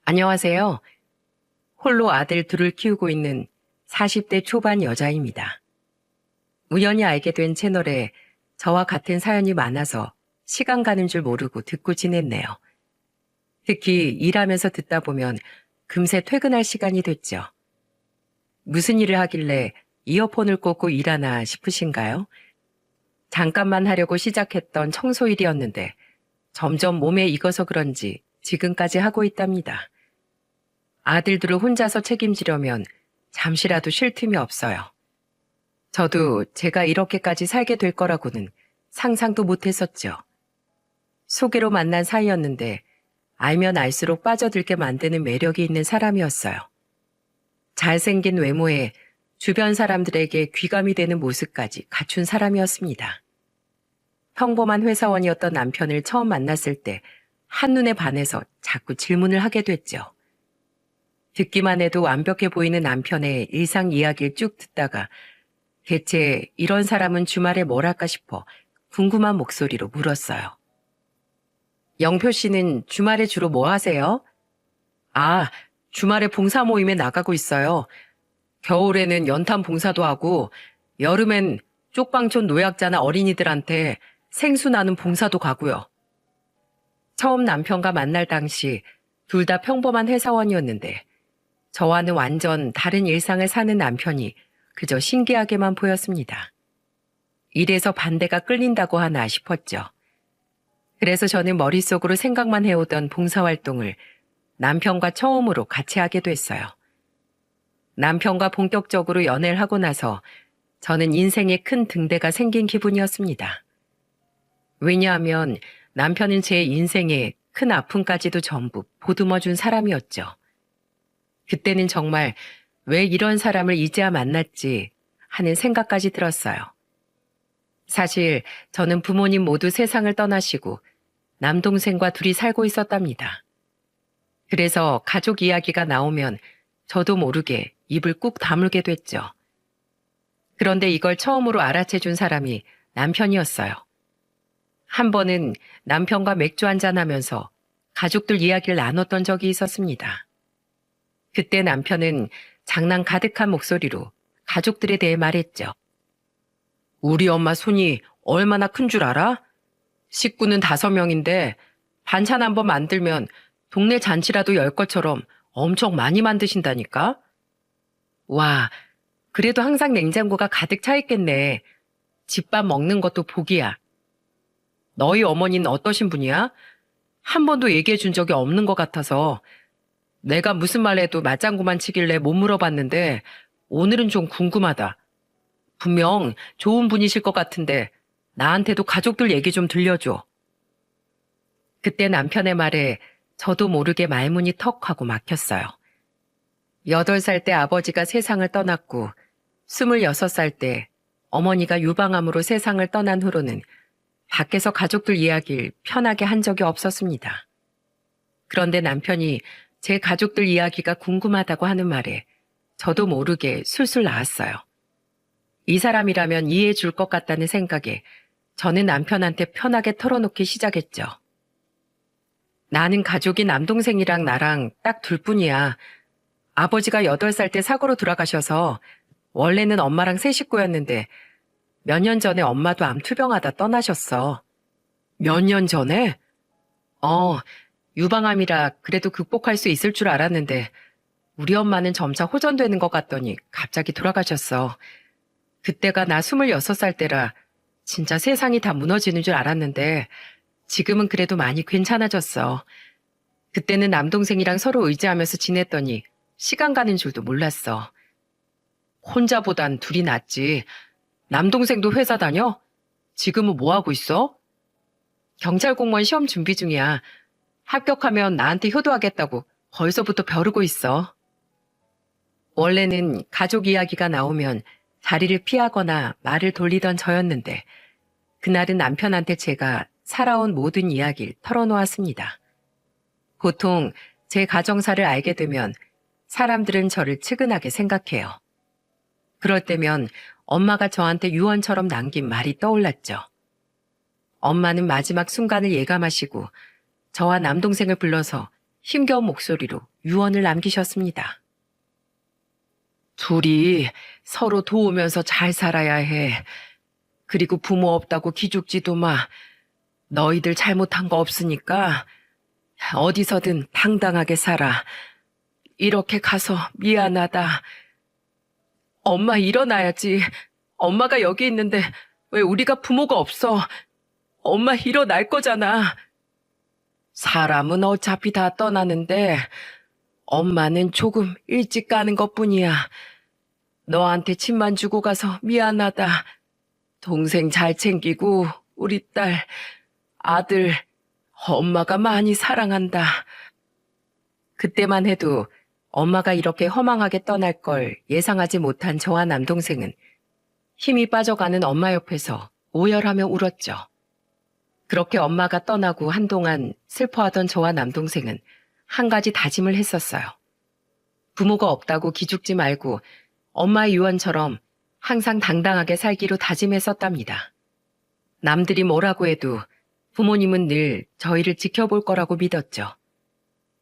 안녕하세요. 홀로 아들 둘을 키우고 있는 40대 초반 여자입니다. 우연히 알게 된 채널에 저와 같은 사연이 많아서 시간 가는 줄 모르고 듣고 지냈네요. 특히 일하면서 듣다 보면 금세 퇴근할 시간이 됐죠. 무슨 일을 하길래 이어폰을 꽂고 일하나 싶으신가요? 잠깐만 하려고 시작했던 청소일이었는데 점점 몸에 익어서 그런지 지금까지 하고 있답니다. 아들들을 혼자서 책임지려면 잠시라도 쉴 틈이 없어요. 저도 제가 이렇게까지 살게 될 거라고는 상상도 못했었죠. 소개로 만난 사이였는데 알면 알수록 빠져들게 만드는 매력이 있는 사람이었어요. 잘생긴 외모에 주변 사람들에게 귀감이 되는 모습까지 갖춘 사람이었습니다. 평범한 회사원이었던 남편을 처음 만났을 때 한눈에 반해서 자꾸 질문을 하게 됐죠. 듣기만 해도 완벽해 보이는 남편의 일상 이야기를 쭉 듣다가 대체 이런 사람은 주말에 뭘 할까 싶어 궁금한 목소리로 물었어요. 영표 씨는 주말에 주로 뭐 하세요? 아, 주말에 봉사 모임에 나가고 있어요. 겨울에는 연탄 봉사도 하고 여름엔 쪽방촌 노약자나 어린이들한테 생수 나는 봉사도 가고요. 처음 남편과 만날 당시 둘 다 평범한 회사원이었는데 저와는 완전 다른 일상을 사는 남편이 그저 신기하게만 보였습니다. 이래서 반대가 끌린다고 하나 싶었죠. 그래서 저는 머릿속으로 생각만 해오던 봉사활동을 남편과 처음으로 같이 하게 됐어요. 남편과 본격적으로 연애를 하고 나서 저는 인생에 큰 등대가 생긴 기분이었습니다. 왜냐하면 남편은 제 인생에 큰 아픔까지도 전부 보듬어준 사람이었죠. 그때는 정말 왜 이런 사람을 이제야 만났지 하는 생각까지 들었어요. 사실 저는 부모님 모두 세상을 떠나시고 남동생과 둘이 살고 있었답니다. 그래서 가족 이야기가 나오면 저도 모르게 입을 꾹 다물게 됐죠. 그런데 이걸 처음으로 알아채준 사람이 남편이었어요. 한 번은 남편과 맥주 한잔 하면서 가족들 이야기를 나눴던 적이 있었습니다. 그때 남편은 장난 가득한 목소리로 가족들에 대해 말했죠. 우리 엄마 손이 얼마나 큰 줄 알아? 식구는 5명인데 반찬 한 번 만들면 동네 잔치라도 열 것처럼 엄청 많이 만드신다니까? 와, 그래도 항상 냉장고가 가득 차 있겠네. 집밥 먹는 것도 복이야. 너희 어머니는 어떠신 분이야? 한 번도 얘기해 준 적이 없는 것 같아서 내가 무슨 말 해도 맞장구만 치길래 못 물어봤는데 오늘은 좀 궁금하다. 분명 좋은 분이실 것 같은데 나한테도 가족들 얘기 좀 들려줘. 그때 남편의 말에 저도 모르게 말문이 턱 하고 막혔어요. 8살 때 아버지가 세상을 떠났고 26살 때 어머니가 유방암으로 세상을 떠난 후로는 밖에서 가족들 이야기를 편하게 한 적이 없었습니다. 그런데 남편이 제 가족들 이야기가 궁금하다고 하는 말에 저도 모르게 술술 나왔어요. 이 사람이라면 이해해 줄 것 같다는 생각에 저는 남편한테 편하게 털어놓기 시작했죠. 나는 가족이 남동생이랑 나랑 딱 둘뿐이야. 아버지가 8살 때 사고로 돌아가셔서 원래는 엄마랑 세 식구였는데 몇 년 전에 엄마도 암 투병하다 떠나셨어. 몇 년 전에? 유방암이라 그래도 극복할 수 있을 줄 알았는데 우리 엄마는 점차 호전되는 것 같더니 갑자기 돌아가셨어. 그때가 나 26살 때라 진짜 세상이 다 무너지는 줄 알았는데 지금은 그래도 많이 괜찮아졌어. 그때는 남동생이랑 서로 의지하면서 지냈더니 시간 가는 줄도 몰랐어. 혼자보단 둘이 낫지. 남동생도 회사 다녀? 지금은 뭐 하고 있어? 경찰 공무원 시험 준비 중이야. 합격하면 나한테 효도하겠다고 벌써부터 벼르고 있어. 원래는 가족 이야기가 나오면 자리를 피하거나 말을 돌리던 저였는데 그날은 남편한테 제가 살아온 모든 이야기를 털어놓았습니다. 보통 제 가정사를 알게 되면 사람들은 저를 측은하게 생각해요. 그럴 때면 엄마가 저한테 유언처럼 남긴 말이 떠올랐죠. 엄마는 마지막 순간을 예감하시고 저와 남동생을 불러서 힘겨운 목소리로 유언을 남기셨습니다. 둘이 서로 도우면서 잘 살아야 해. 그리고 부모 없다고 기죽지도 마. 너희들 잘못한 거 없으니까 어디서든 당당하게 살아. 이렇게 가서 미안하다. 엄마 일어나야지. 엄마가 여기 있는데 왜 우리가 부모가 없어? 엄마 일어날 거잖아. 사람은 어차피 다 떠나는데 엄마는 조금 일찍 가는 것뿐이야. 너한테 침만 주고 가서 미안하다. 동생 잘 챙기고 우리 딸, 아들, 엄마가 많이 사랑한다. 그때만 해도 엄마가 이렇게 허망하게 떠날 걸 예상하지 못한 저와 남동생은 힘이 빠져가는 엄마 옆에서 오열하며 울었죠. 그렇게 엄마가 떠나고 한동안 슬퍼하던 저와 남동생은 한 가지 다짐을 했었어요. 부모가 없다고 기죽지 말고 엄마의 유언처럼 항상 당당하게 살기로 다짐했었답니다. 남들이 뭐라고 해도 부모님은 늘 저희를 지켜볼 거라고 믿었죠.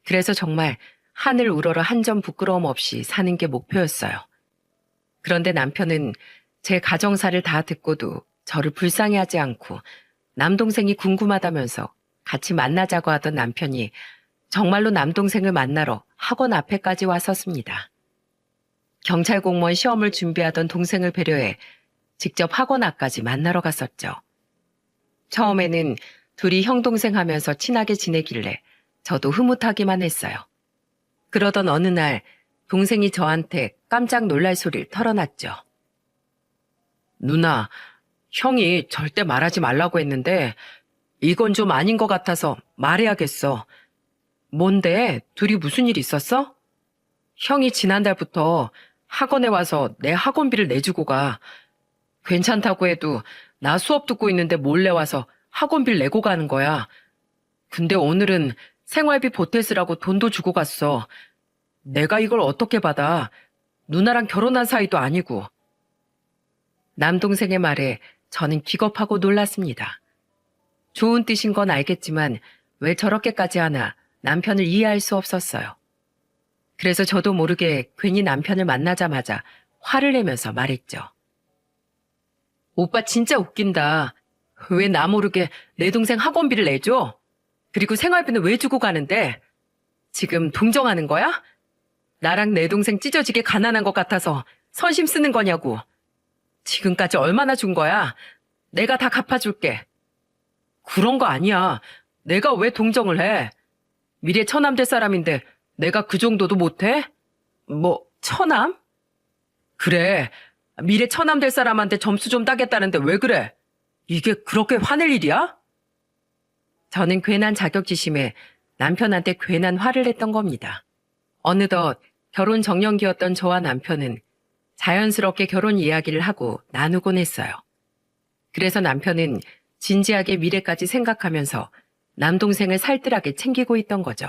그래서 정말 하늘 우러러 한 점 부끄러움 없이 사는 게 목표였어요. 그런데 남편은 제 가정사를 다 듣고도 저를 불쌍해하지 않고 남동생이 궁금하다면서 같이 만나자고 하던 남편이 정말로 남동생을 만나러 학원 앞에까지 왔었습니다. 경찰 공무원 시험을 준비하던 동생을 배려해 직접 학원 앞까지 만나러 갔었죠. 처음에는 둘이 형동생 하면서 친하게 지내길래 저도 흐뭇하기만 했어요. 그러던 어느 날 동생이 저한테 깜짝 놀랄 소리를 털어놨죠. 누나, 형이 절대 말하지 말라고 했는데 이건 좀 아닌 것 같아서 말해야겠어. 뭔데? 둘이 무슨 일 있었어? 형이 지난달부터 학원에 와서 내 학원비를 내주고 가. 괜찮다고 해도 나 수업 듣고 있는데 몰래 와서 학원비를 내고 가는 거야. 근데 오늘은 생활비 보태 쓰라고 돈도 주고 갔어. 내가 이걸 어떻게 받아? 누나랑 결혼한 사이도 아니고. 남동생의 말에 저는 기겁하고 놀랐습니다. 좋은 뜻인 건 알겠지만 왜 저렇게까지 하나 남편을 이해할 수 없었어요. 그래서 저도 모르게 괜히 남편을 만나자마자 화를 내면서 말했죠. 오빠 진짜 웃긴다. 왜 나 모르게 내 동생 학원비를 내줘? 그리고 생활비는 왜 주고 가는데? 지금 동정하는 거야? 나랑 내 동생 찢어지게 가난한 것 같아서 선심 쓰는 거냐고. 지금까지 얼마나 준 거야? 내가 다 갚아줄게. 그런 거 아니야. 내가 왜 동정을 해? 미래 처남 될 사람인데 내가 그 정도도 못해? 뭐 처남? 그래. 미래 처남 될 사람한테 점수 좀 따겠다는데 왜 그래? 이게 그렇게 화낼 일이야? 저는 괜한 자격지심에 남편한테 괜한 화를 냈던 겁니다. 어느덧 결혼 정년기였던 저와 남편은 자연스럽게 결혼 이야기를 하고 나누곤 했어요. 그래서 남편은 진지하게 미래까지 생각하면서 남동생을 살뜰하게 챙기고 있던 거죠.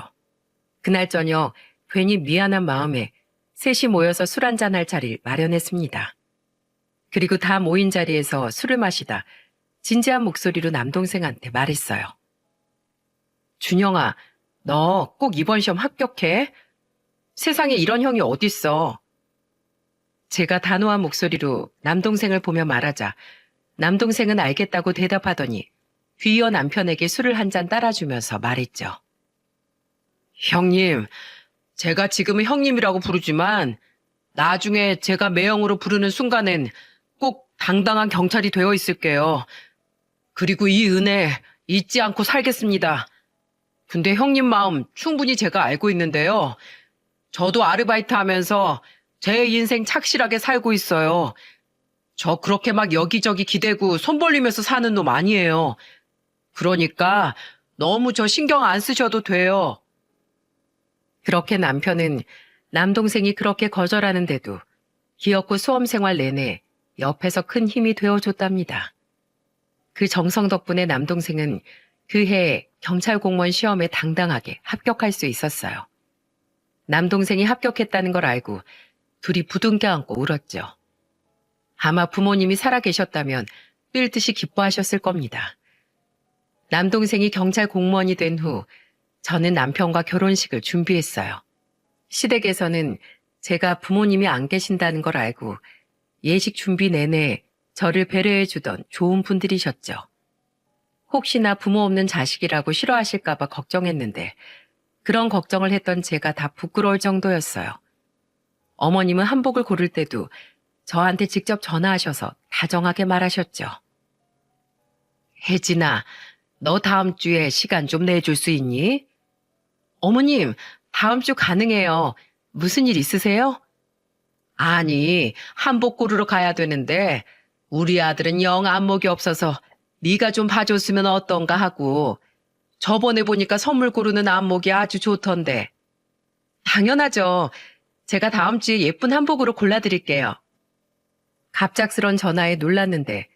그날 저녁 괜히 미안한 마음에 셋이 모여서 술 한잔할 자리를 마련했습니다. 그리고 다 모인 자리에서 술을 마시다 진지한 목소리로 남동생한테 말했어요. 준영아, 너 꼭 이번 시험 합격해. 세상에 이런 형이 어딨어. 제가 단호한 목소리로 남동생을 보며 말하자 남동생은 알겠다고 대답하더니 뒤이어 남편에게 술을 한 잔 따라주면서 말했죠. 형님, 제가 지금은 형님이라고 부르지만 나중에 제가 매형으로 부르는 순간엔 꼭 당당한 경찰이 되어 있을게요. 그리고 이 은혜 잊지 않고 살겠습니다. 근데 형님 마음 충분히 제가 알고 있는데요. 저도 아르바이트 하면서 제 인생 착실하게 살고 있어요. 저 그렇게 막 여기저기 기대고 손 벌리면서 사는 놈 아니에요. 그러니까 너무 저 신경 안 쓰셔도 돼요. 그렇게 남편은 남동생이 그렇게 거절하는데도 기어코 수험생활 내내 옆에서 큰 힘이 되어줬답니다. 그 정성 덕분에 남동생은 그해 경찰 공무원 시험에 당당하게 합격할 수 있었어요. 남동생이 합격했다는 걸 알고 둘이 부둥켜 안고 울었죠. 아마 부모님이 살아계셨다면 뛸 듯이 기뻐하셨을 겁니다. 남동생이 경찰 공무원이 된 후 저는 남편과 결혼식을 준비했어요. 시댁에서는 제가 부모님이 안 계신다는 걸 알고 예식 준비 내내 저를 배려해주던 좋은 분들이셨죠. 혹시나 부모 없는 자식이라고 싫어하실까봐 걱정했는데 그런 걱정을 했던 제가 다 부끄러울 정도였어요. 어머님은 한복을 고를 때도 저한테 직접 전화하셔서 다정하게 말하셨죠. 혜진아, 너 다음 주에 시간 좀 내줄 수 있니? 어머님, 다음 주 가능해요. 무슨 일 있으세요? 아니, 한복 고르러 가야 되는데 우리 아들은 영 안목이 없어서 네가 좀 봐줬으면 어떤가 하고 저번에 보니까 선물 고르는 안목이 아주 좋던데. 당연하죠. 제가 다음 주에 예쁜 한복으로 골라드릴게요. 갑작스런 전화에 놀랐는데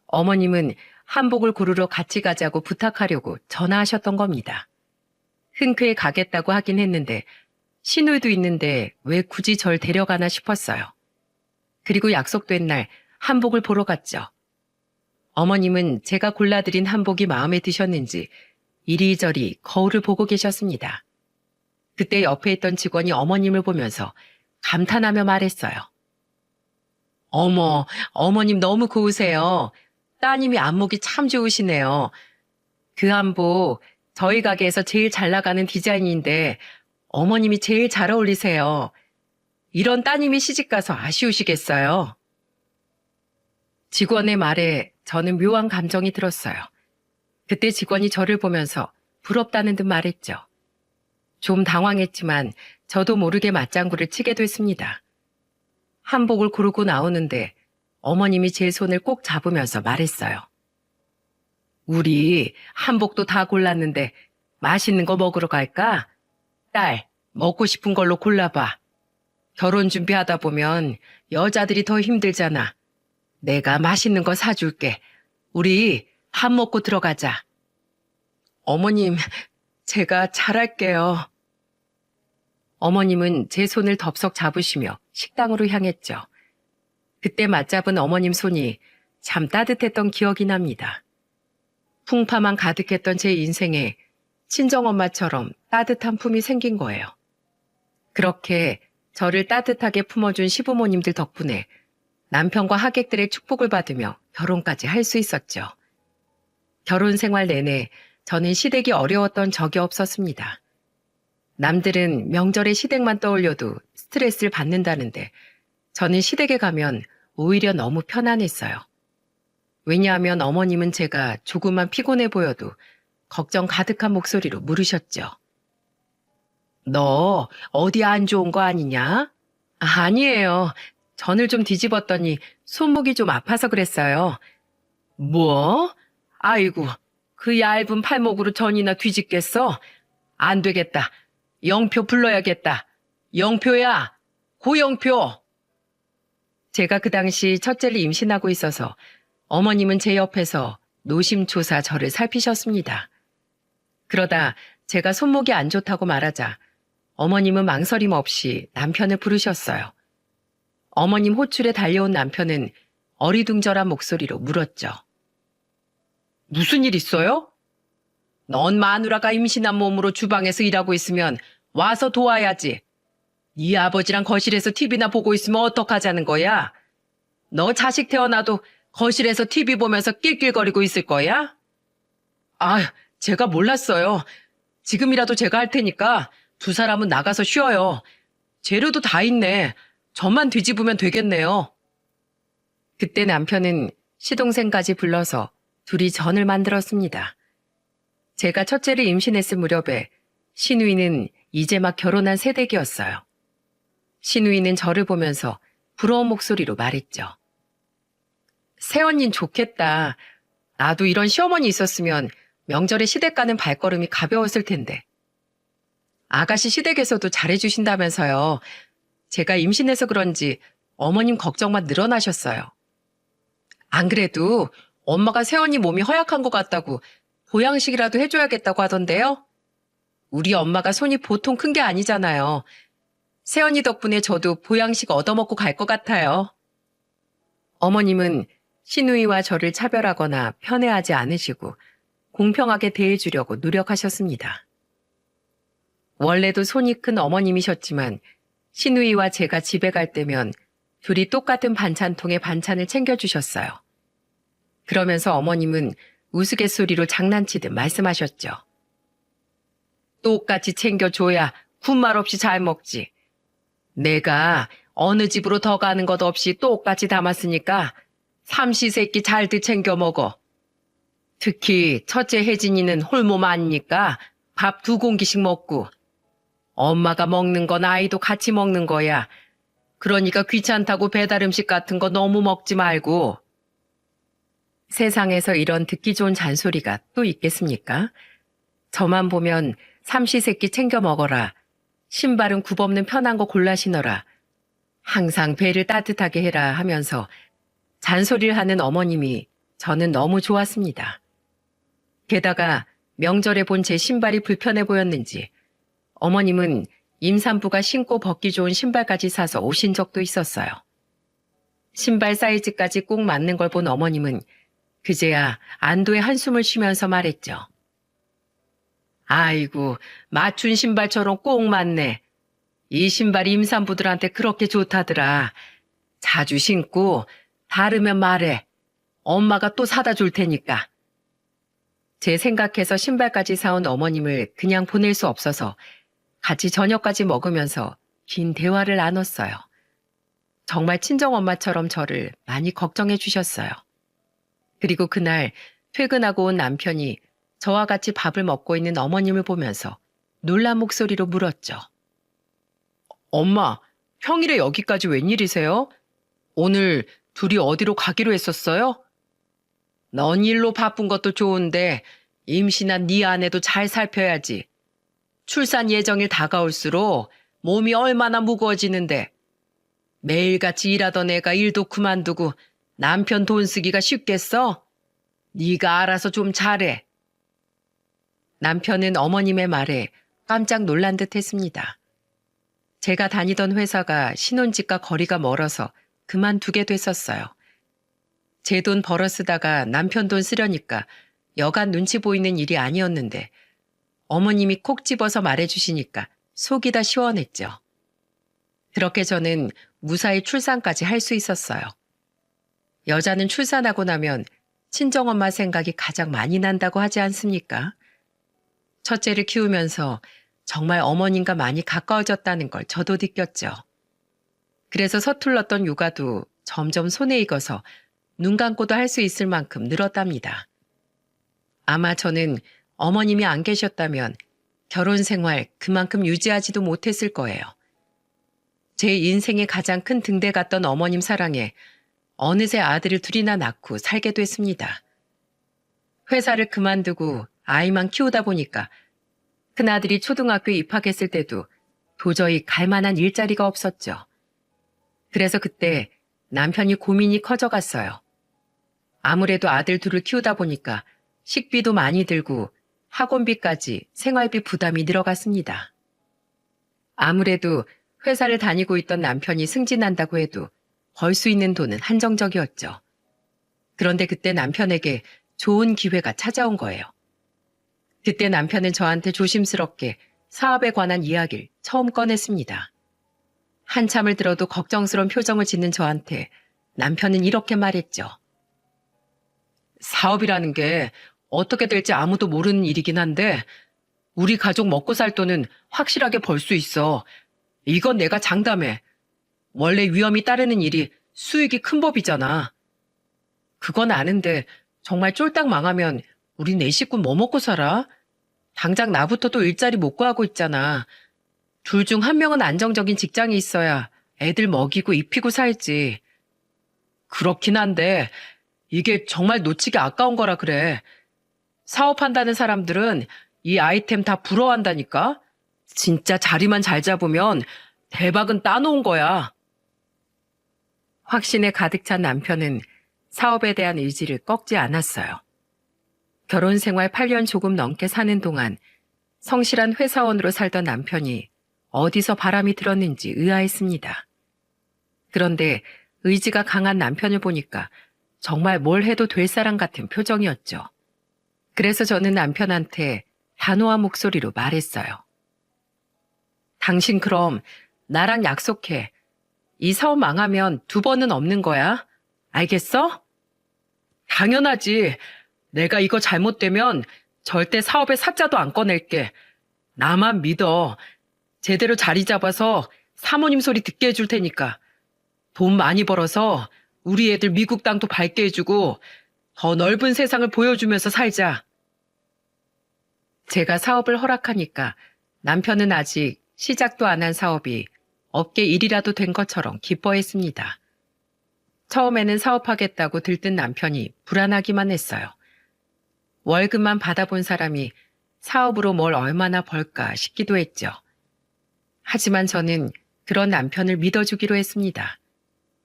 어머님은 한복을 고르러 같이 가자고 부탁하려고 전화하셨던 겁니다. 흔쾌히 가겠다고 하긴 했는데 시누이도 있는데 왜 굳이 절 데려가나 싶었어요. 그리고 약속된 날 한복을 보러 갔죠. 어머님은 제가 골라드린 한복이 마음에 드셨는지 이리저리 거울을 보고 계셨습니다. 그때 옆에 있던 직원이 어머님을 보면서 감탄하며 말했어요. 어머, 어머님 너무 고우세요. 따님이 안목이 참 좋으시네요. 그 한복 저희 가게에서 제일 잘 나가는 디자인인데 어머님이 제일 잘 어울리세요. 이런 따님이 시집가서 아쉬우시겠어요. 직원의 말에 저는 묘한 감정이 들었어요. 그때 직원이 저를 보면서 부럽다는 듯 말했죠. 좀 당황했지만 저도 모르게 맞장구를 치게 됐습니다. 한복을 고르고 나오는데 어머님이 제 손을 꼭 잡으면서 말했어요. 우리 한복도 다 골랐는데 맛있는 거 먹으러 갈까? 딸, 먹고 싶은 걸로 골라봐. 결혼 준비하다 보면 여자들이 더 힘들잖아. 내가 맛있는 거 사줄게. 우리 밥 먹고 들어가자. 어머님, 제가 잘할게요. 어머님은 제 손을 덥석 잡으시며 식당으로 향했죠. 그때 맞잡은 어머님 손이 참 따뜻했던 기억이 납니다. 풍파만 가득했던 제 인생에 친정엄마처럼 따뜻한 품이 생긴 거예요. 그렇게 저를 따뜻하게 품어준 시부모님들 덕분에 남편과 하객들의 축복을 받으며 결혼까지 할 수 있었죠. 결혼 생활 내내 저는 시댁이 어려웠던 적이 없었습니다. 남들은 명절에 시댁만 떠올려도 스트레스를 받는다는데 저는 시댁에 가면 오히려 너무 편안했어요. 왜냐하면 어머님은 제가 조금만 피곤해 보여도 걱정 가득한 목소리로 물으셨죠. 너 어디 안 좋은 거 아니냐? 아니에요. 전을 좀 뒤집었더니 손목이 좀 아파서 그랬어요. 뭐? 아이고, 그 얇은 팔목으로 전이나 뒤집겠어? 안 되겠다. 영표 불러야겠다. 영표야, 고영표. 제가 그 당시 첫째를 임신하고 있어서 어머님은 제 옆에서 노심초사 저를 살피셨습니다. 그러다 제가 손목이 안 좋다고 말하자 어머님은 망설임 없이 남편을 부르셨어요. 어머님 호출에 달려온 남편은 어리둥절한 목소리로 물었죠. 무슨 일 있어요? 넌 마누라가 임신한 몸으로 주방에서 일하고 있으면 와서 도와야지. 네 아버지랑 거실에서 TV나 보고 있으면 어떡하자는 거야? 너 자식 태어나도 거실에서 TV 보면서 낄낄거리고 있을 거야? 아, 제가 몰랐어요. 지금이라도 제가 할 테니까 두 사람은 나가서 쉬어요. 재료도 다 있네. 저만 뒤집으면 되겠네요. 그때 남편은 시동생까지 불러서 둘이 전을 만들었습니다. 제가 첫째를 임신했을 무렵에 시누이는 이제 막 결혼한 새댁이었어요. 시누이는 저를 보면서 부러운 목소리로 말했죠. 새언닌 좋겠다. 나도 이런 시어머니 있었으면 명절에 시댁 가는 발걸음이 가벼웠을 텐데. 아가씨 시댁에서도 잘해주신다면서요. 제가 임신해서 그런지 어머님 걱정만 늘어나셨어요. 안 그래도 엄마가 새언니 몸이 허약한 것 같다고 보양식이라도 해줘야겠다고 하던데요. 우리 엄마가 손이 보통 큰 게 아니잖아요. 새언니 덕분에 저도 보양식 얻어먹고 갈 것 같아요. 어머님은 시누이와 저를 차별하거나 편애하지 않으시고 공평하게 대해주려고 노력하셨습니다. 원래도 손이 큰 어머님이셨지만 시누이와 제가 집에 갈 때면 둘이 똑같은 반찬통에 반찬을 챙겨주셨어요. 그러면서 어머님은 우스갯소리로 장난치듯 말씀하셨죠. 똑같이 챙겨줘야 군말 없이 잘 먹지. 내가 어느 집으로 더 가는 것 없이 똑같이 담았으니까 삼시세끼 잘들 챙겨 먹어. 특히 첫째 혜진이는 홀몸 아니니까 밥 2공기씩 먹고 엄마가 먹는 건 아이도 같이 먹는 거야. 그러니까 귀찮다고 배달 음식 같은 거 너무 먹지 말고. 세상에서 이런 듣기 좋은 잔소리가 또 있겠습니까? 저만 보면 삼시세끼 챙겨 먹어라. 신발은 굽없는 편한 거 골라 신어라. 항상 배를 따뜻하게 해라 하면서 잔소리를 하는 어머님이 저는 너무 좋았습니다. 게다가 명절에 본 제 신발이 불편해 보였는지 어머님은 임산부가 신고 벗기 좋은 신발까지 사서 오신 적도 있었어요. 신발 사이즈까지 꼭 맞는 걸 본 어머님은 그제야 안도의 한숨을 쉬면서 말했죠. 아이고, 맞춘 신발처럼 꼭 맞네. 이 신발이 임산부들한테 그렇게 좋다더라. 자주 신고 다르면 말해. 엄마가 또 사다 줄 테니까. 제 생각해서 신발까지 사온 어머님을 그냥 보낼 수 없어서 같이 저녁까지 먹으면서 긴 대화를 나눴어요. 정말 친정엄마처럼 저를 많이 걱정해 주셨어요. 그리고 그날 퇴근하고 온 남편이 저와 같이 밥을 먹고 있는 어머님을 보면서 놀란 목소리로 물었죠. 엄마, 평일에 여기까지 웬일이세요? 오늘 둘이 어디로 가기로 했었어요? 넌 일로 바쁜 것도 좋은데 임신한 네 아내도 잘 살펴야지. 출산 예정일 다가올수록 몸이 얼마나 무거워지는데 매일같이 일하던 애가 일도 그만두고 남편 돈 쓰기가 쉽겠어? 네가 알아서 좀 잘해. 남편은 어머님의 말에 깜짝 놀란 듯 했습니다. 제가 다니던 회사가 신혼집과 거리가 멀어서 그만두게 됐었어요. 제 돈 벌어 쓰다가 남편 돈 쓰려니까 여간 눈치 보이는 일이 아니었는데 어머님이 콕 집어서 말해주시니까 속이 다 시원했죠. 그렇게 저는 무사히 출산까지 할 수 있었어요. 여자는 출산하고 나면 친정엄마 생각이 가장 많이 난다고 하지 않습니까? 첫째를 키우면서 정말 어머님과 많이 가까워졌다는 걸 저도 느꼈죠. 그래서 서툴렀던 육아도 점점 손에 익어서 눈 감고도 할 수 있을 만큼 늘었답니다. 아마 저는 어머님이 안 계셨다면 결혼 생활 그만큼 유지하지도 못했을 거예요. 제 인생의 가장 큰 등대 같던 어머님 사랑에 어느새 아들을 둘이나 낳고 살게 됐습니다. 회사를 그만두고 아이만 키우다 보니까 큰아들이 초등학교에 입학했을 때도 도저히 갈 만한 일자리가 없었죠. 그래서 그때 남편이 고민이 커져갔어요. 아무래도 아들 둘을 키우다 보니까 식비도 많이 들고 학원비까지 생활비 부담이 늘어갔습니다. 아무래도 회사를 다니고 있던 남편이 승진한다고 해도 벌 수 있는 돈은 한정적이었죠. 그런데 그때 남편에게 좋은 기회가 찾아온 거예요. 그때 남편은 저한테 조심스럽게 사업에 관한 이야기를 처음 꺼냈습니다. 한참을 들어도 걱정스러운 표정을 짓는 저한테 남편은 이렇게 말했죠. 사업이라는 게 어떻게 될지 아무도 모르는 일이긴 한데 우리 가족 먹고 살 돈은 확실하게 벌 수 있어. 이건 내가 장담해. 원래 위험이 따르는 일이 수익이 큰 법이잖아. 그건 아는데 정말 쫄딱 망하면 우리 네 식구 뭐 먹고 살아? 당장 나부터도 일자리 못 구하고 있잖아. 둘 중 한 명은 안정적인 직장이 있어야 애들 먹이고 입히고 살지. 그렇긴 한데 이게 정말 놓치기 아까운 거라 그래. 사업한다는 사람들은 이 아이템 다 부러워한다니까? 진짜 자리만 잘 잡으면 대박은 따놓은 거야. 확신에 가득 찬 남편은 사업에 대한 의지를 꺾지 않았어요. 결혼 생활 8년 조금 넘게 사는 동안 성실한 회사원으로 살던 남편이 어디서 바람이 들었는지 의아했습니다. 그런데 의지가 강한 남편을 보니까 정말 뭘 해도 될 사람 같은 표정이었죠. 그래서 저는 남편한테 단호한 목소리로 말했어요. 당신 그럼 나랑 약속해. 이 사업 망하면 2번은 없는 거야. 알겠어? 당연하지. 내가 이거 잘못되면 절대 사업에 사자도 안 꺼낼게. 나만 믿어. 제대로 자리 잡아서 사모님 소리 듣게 해줄 테니까. 돈 많이 벌어서 우리 애들 미국 땅도 밟게 해주고 더 넓은 세상을 보여주면서 살자. 제가 사업을 허락하니까 남편은 아직 시작도 안 한 사업이 업계 일이라도 된 것처럼 기뻐했습니다. 처음에는 사업하겠다고 들뜬 남편이 불안하기만 했어요. 월급만 받아본 사람이 사업으로 뭘 얼마나 벌까 싶기도 했죠. 하지만 저는 그런 남편을 믿어주기로 했습니다.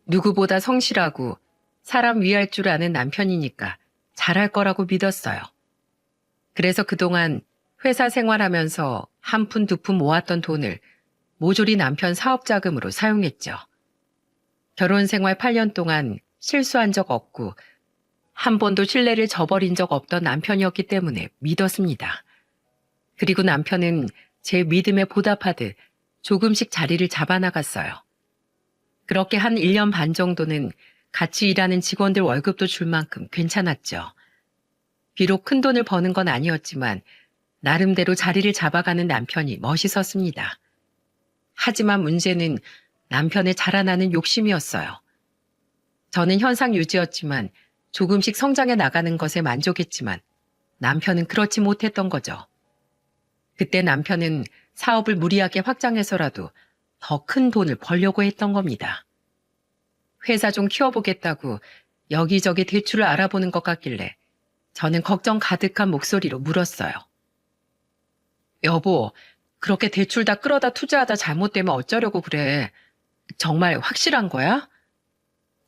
누구보다 성실하고 사람 위할 줄 아는 남편이니까 잘할 거라고 믿었어요. 그래서 그동안 회사 생활하면서 한 푼 두 푼 모았던 돈을 모조리 남편 사업 자금으로 사용했죠. 결혼 생활 8년 동안 실수한 적 없고 한 번도 신뢰를 저버린 적 없던 남편이었기 때문에 믿었습니다. 그리고 남편은 제 믿음에 보답하듯 조금씩 자리를 잡아나갔어요. 그렇게 한 1년 반 정도는 같이 일하는 직원들 월급도 줄 만큼 괜찮았죠. 비록 큰 돈을 버는 건 아니었지만 나름대로 자리를 잡아가는 남편이 멋있었습니다. 하지만 문제는 남편의 자라나는 욕심이었어요. 저는 현상 유지였지만 조금씩 성장해 나가는 것에 만족했지만 남편은 그렇지 못했던 거죠. 그때 남편은 사업을 무리하게 확장해서라도 더 큰 돈을 벌려고 했던 겁니다. 회사 좀 키워보겠다고 여기저기 대출을 알아보는 것 같길래 저는 걱정 가득한 목소리로 물었어요. 여보, 그렇게 대출 다 끌어다 투자하다 잘못되면 어쩌려고 그래? 정말 확실한 거야?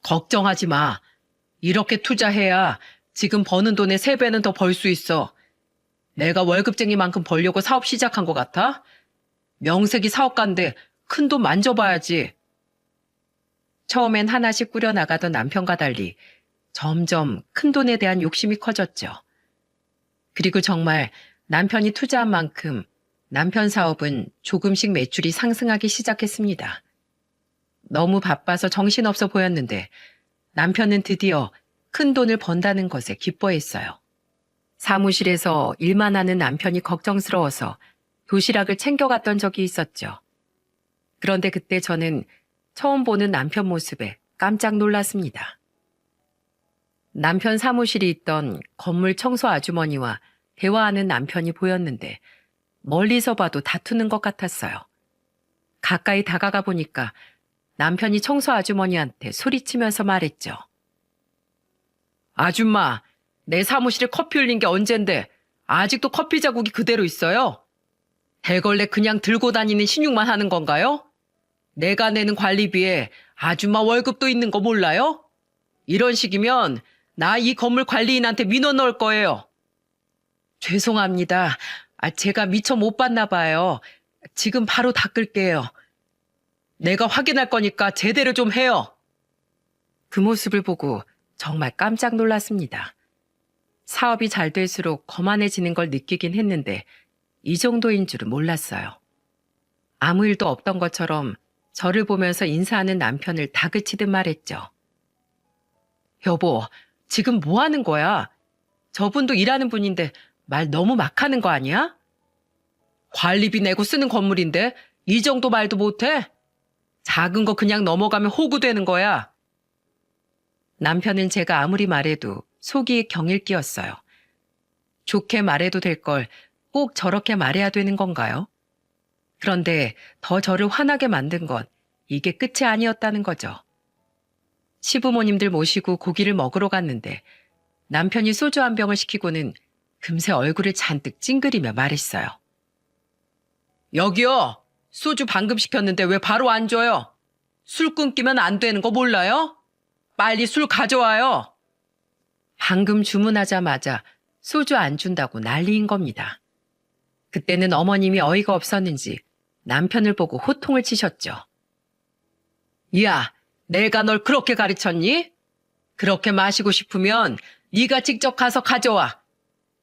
걱정하지 마. 이렇게 투자해야 지금 버는 돈의 3배는 더 벌 수 있어. 내가 월급쟁이만큼 벌려고 사업 시작한 것 같아? 명색이 사업가인데 큰 돈 만져봐야지. 처음엔 하나씩 꾸려나가던 남편과 달리 점점 큰 돈에 대한 욕심이 커졌죠. 그리고 정말 남편이 투자한 만큼 남편 사업은 조금씩 매출이 상승하기 시작했습니다. 너무 바빠서 정신없어 보였는데 남편은 드디어 큰 돈을 번다는 것에 기뻐했어요. 사무실에서 일만 하는 남편이 걱정스러워서 도시락을 챙겨갔던 적이 있었죠. 그런데 그때 저는 처음 보는 남편 모습에 깜짝 놀랐습니다. 남편 사무실이 있던 건물 청소 아주머니와 대화하는 남편이 보였는데 멀리서 봐도 다투는 것 같았어요. 가까이 다가가 보니까 남편이 청소 아주머니한테 소리치면서 말했죠. 아줌마, 내 사무실에 커피 흘린 게 언젠데 아직도 커피 자국이 그대로 있어요? 대걸레 그냥 들고 다니는 신용만 하는 건가요? 내가 내는 관리비에 아줌마 월급도 있는 거 몰라요? 이런 식이면 나 이 건물 관리인한테 민원 넣을 거예요. 죄송합니다. 제가 미처 못 봤나 봐요. 지금 바로 닦을게요. 내가 확인할 거니까 제대로 좀 해요. 그 모습을 보고 정말 깜짝 놀랐습니다. 사업이 잘 될수록 거만해지는 걸 느끼긴 했는데 이 정도인 줄은 몰랐어요. 아무 일도 없던 것처럼 저를 보면서 인사하는 남편을 다그치듯 말했죠. 여보, 지금 뭐 하는 거야? 저분도 일하는 분인데 말 너무 막 하는 거 아니야? 관리비 내고 쓰는 건물인데 이 정도 말도 못해? 작은 거 그냥 넘어가면 호구되는 거야. 남편은 제가 아무리 말해도 속이 경일기였어요. 좋게 말해도 될 걸 꼭 저렇게 말해야 되는 건가요? 그런데 더 저를 화나게 만든 건 이게 끝이 아니었다는 거죠. 시부모님들 모시고 고기를 먹으러 갔는데 남편이 소주 한 병을 시키고는 금세 얼굴을 잔뜩 찡그리며 말했어요. 여기요. 소주 방금 시켰는데 왜 바로 안 줘요? 술 끊기면 안 되는 거 몰라요? 빨리 술 가져와요. 방금 주문하자마자 소주 안 준다고 난리인 겁니다. 그때는 어머님이 어이가 없었는지 남편을 보고 호통을 치셨죠. 야, 내가 널 그렇게 가르쳤니? 그렇게 마시고 싶으면 네가 직접 가서 가져와.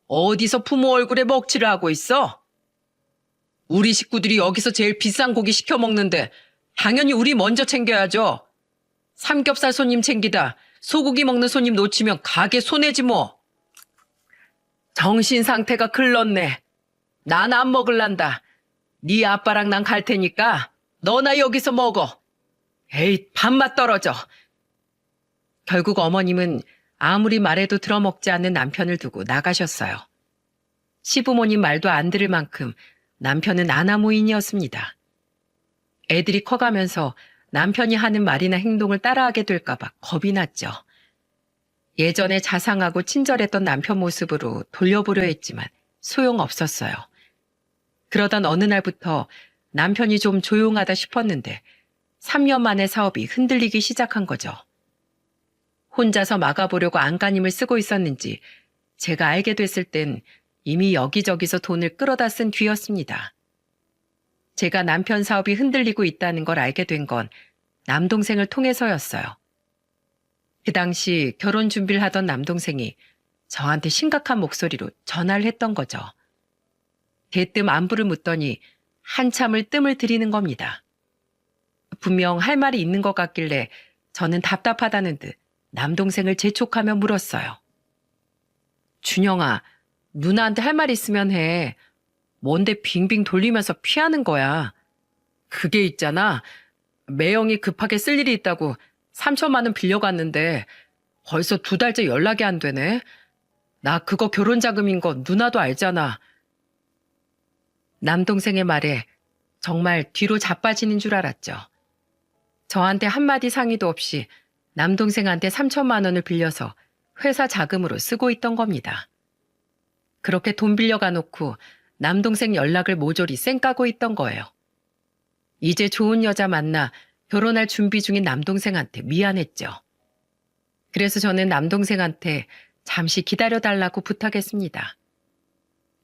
어디서 부모 얼굴에 먹칠을 하고 있어? 우리 식구들이 여기서 제일 비싼 고기 시켜 먹는데 당연히 우리 먼저 챙겨야죠. 삼겹살 손님 챙기다 소고기 먹는 손님 놓치면 가게 손해지 뭐. 정신 상태가 글렀네. 난 안 먹을란다. 네 아빠랑 난 갈 테니까 너나 여기서 먹어. 에이, 밥맛 떨어져. 결국 어머님은 아무리 말해도 들어먹지 않는 남편을 두고 나가셨어요. 시부모님 말도 안 들을 만큼 남편은 아나무인이었습니다. 애들이 커가면서 남편이 하는 말이나 행동을 따라하게 될까봐 겁이 났죠. 예전에 자상하고 친절했던 남편 모습으로 돌려보려 했지만 소용없었어요. 그러던 어느 날부터 남편이 좀 조용하다 싶었는데 3년 만에 사업이 흔들리기 시작한 거죠. 혼자서 막아보려고 안간힘을 쓰고 있었는지 제가 알게 됐을 땐 이미 여기저기서 돈을 끌어다 쓴 뒤였습니다. 제가 남편 사업이 흔들리고 있다는 걸 알게 된 건 남동생을 통해서였어요. 그 당시 결혼 준비를 하던 남동생이 저한테 심각한 목소리로 전화를 했던 거죠. 대뜸 안부를 묻더니 한참을 뜸을 들이는 겁니다. 분명 할 말이 있는 것 같길래 저는 답답하다는 듯 남동생을 재촉하며 물었어요. 준영아, 누나한테 할 말 있으면 해. 뭔데 빙빙 돌리면서 피하는 거야. 그게 있잖아. 매형이 급하게 쓸 일이 있다고 3천만 원 빌려갔는데 벌써 2달째 연락이 안 되네. 나 그거 결혼 자금인 거 누나도 알잖아. 남동생의 말에 정말 뒤로 자빠지는 줄 알았죠. 저한테 한마디 상의도 없이 남동생한테 3천만 원을 빌려서 회사 자금으로 쓰고 있던 겁니다. 그렇게 돈 빌려가 놓고 남동생 연락을 모조리 쌩까고 있던 거예요. 이제 좋은 여자 만나 결혼할 준비 중인 남동생한테 미안했죠. 그래서 저는 남동생한테 잠시 기다려달라고 부탁했습니다.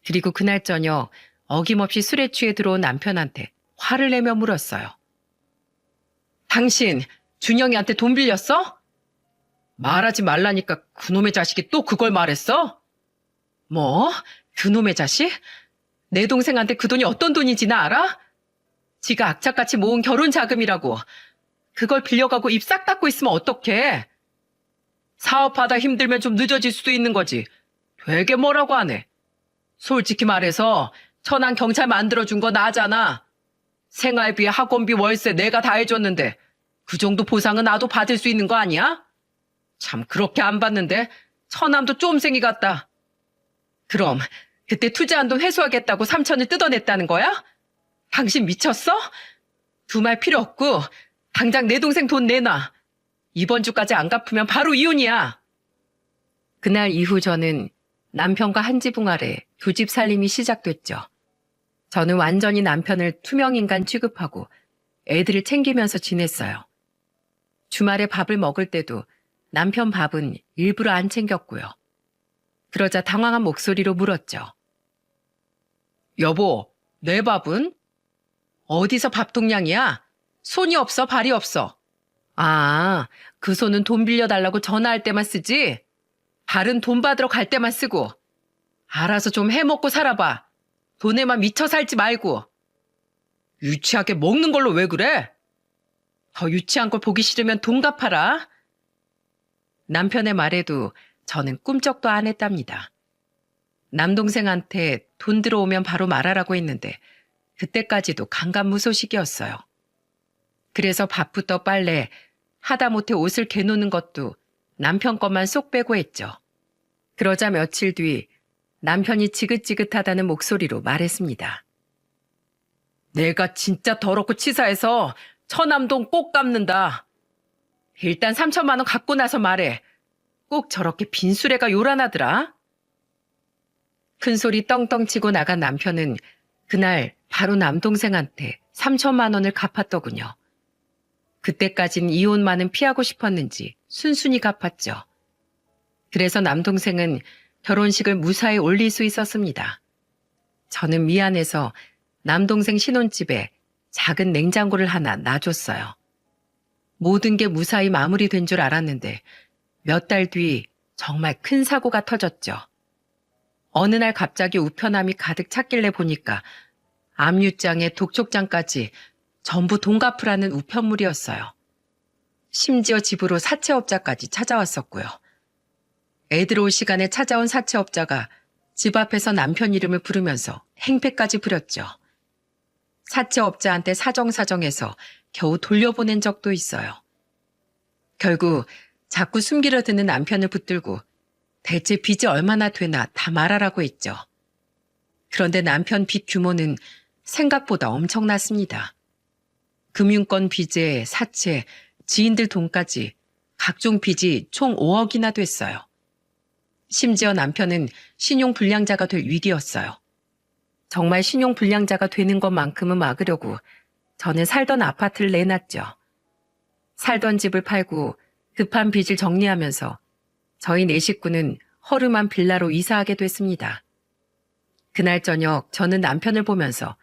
그리고 그날 저녁 어김없이 술에 취해 들어온 남편한테 화를 내며 물었어요. 당신 준영이한테 돈 빌렸어? 말하지 말라니까 그놈의 자식이 또 그걸 말했어? 뭐? 그놈의 자식? 내 동생한테 그 돈이 어떤 돈인지 나 알아? 지가 악착같이 모은 결혼 자금이라고. 그걸 빌려가고 입 싹 닫고 있으면 어떡해? 사업하다 힘들면 좀 늦어질 수도 있는 거지. 되게 뭐라고 하네. 솔직히 말해서 천안 경찰 만들어준 거 나잖아. 생활비, 학원비, 월세 내가 다 해줬는데 그 정도 보상은 나도 받을 수 있는 거 아니야? 참 그렇게 안 받는데 처남도 쫌생이 같다. 그럼 그때 투자한 돈 회수하겠다고 3천을 뜯어냈다는 거야? 당신 미쳤어? 두말 필요 없고 당장 내 동생 돈 내놔. 이번 주까지 안 갚으면 바로 이혼이야. 그날 이후 저는 남편과 한 지붕 아래 두 집 살림이 시작됐죠. 저는 완전히 남편을 투명인간 취급하고 애들을 챙기면서 지냈어요. 주말에 밥을 먹을 때도 남편 밥은 일부러 안 챙겼고요. 그러자 당황한 목소리로 물었죠. 여보, 내 밥은? 어디서 밥동량이야? 손이 없어, 발이 없어. 아, 그 손은 돈 빌려달라고 전화할 때만 쓰지? 발은 돈 받으러 갈 때만 쓰고. 알아서 좀 해먹고 살아봐. 돈에만 미쳐 살지 말고. 유치하게 먹는 걸로 왜 그래? 더 유치한 걸 보기 싫으면 돈 갚아라. 남편의 말에도 저는 꿈쩍도 안 했답니다. 남동생한테 돈 들어오면 바로 말하라고 했는데 그때까지도 간간무소식이었어요. 그래서 밥부터 빨래, 하다못해 옷을 개놓는 것도 남편 것만 쏙 빼고 했죠. 그러자 며칠 뒤 남편이 지긋지긋하다는 목소리로 말했습니다. 내가 진짜 더럽고 치사해서 처남돈 꼭 갚는다. 일단 3천만 원 갖고 나서 말해. 꼭 저렇게 빈수레가 요란하더라. 큰소리 떵떵 치고 나간 남편은 그날 바로 남동생한테 3천만 원을 갚았더군요. 그때까진 이혼만은 피하고 싶었는지 순순히 갚았죠. 그래서 남동생은 결혼식을 무사히 올릴 수 있었습니다. 저는 미안해서 남동생 신혼집에 작은 냉장고를 하나 놔줬어요. 모든 게 무사히 마무리된 줄 알았는데 몇 달 뒤 정말 큰 사고가 터졌죠. 어느 날 갑자기 우편함이 가득 찼길래 보니까 압류장에 독촉장까지 전부 돈 갚으라는 우편물이었어요. 심지어 집으로 사채업자까지 찾아왔었고요. 애들 올 시간에 찾아온 사채업자가 집 앞에서 남편 이름을 부르면서 행패까지 부렸죠. 사채업자한테 사정사정해서 겨우 돌려보낸 적도 있어요. 결국 자꾸 숨기려 드는 남편을 붙들고 대체 빚이 얼마나 되나 다 말하라고 했죠. 그런데 남편 빚 규모는 생각보다 엄청났습니다. 금융권 빚에 사채, 지인들 돈까지 각종 빚이 총 5억이나 됐어요. 심지어 남편은 신용불량자가 될 위기였어요. 정말 신용불량자가 되는 것만큼은 막으려고 저는 살던 아파트를 내놨죠. 살던 집을 팔고 급한 빚을 정리하면서 저희 네 식구는 허름한 빌라로 이사하게 됐습니다. 그날 저녁 저는 남편을 보면서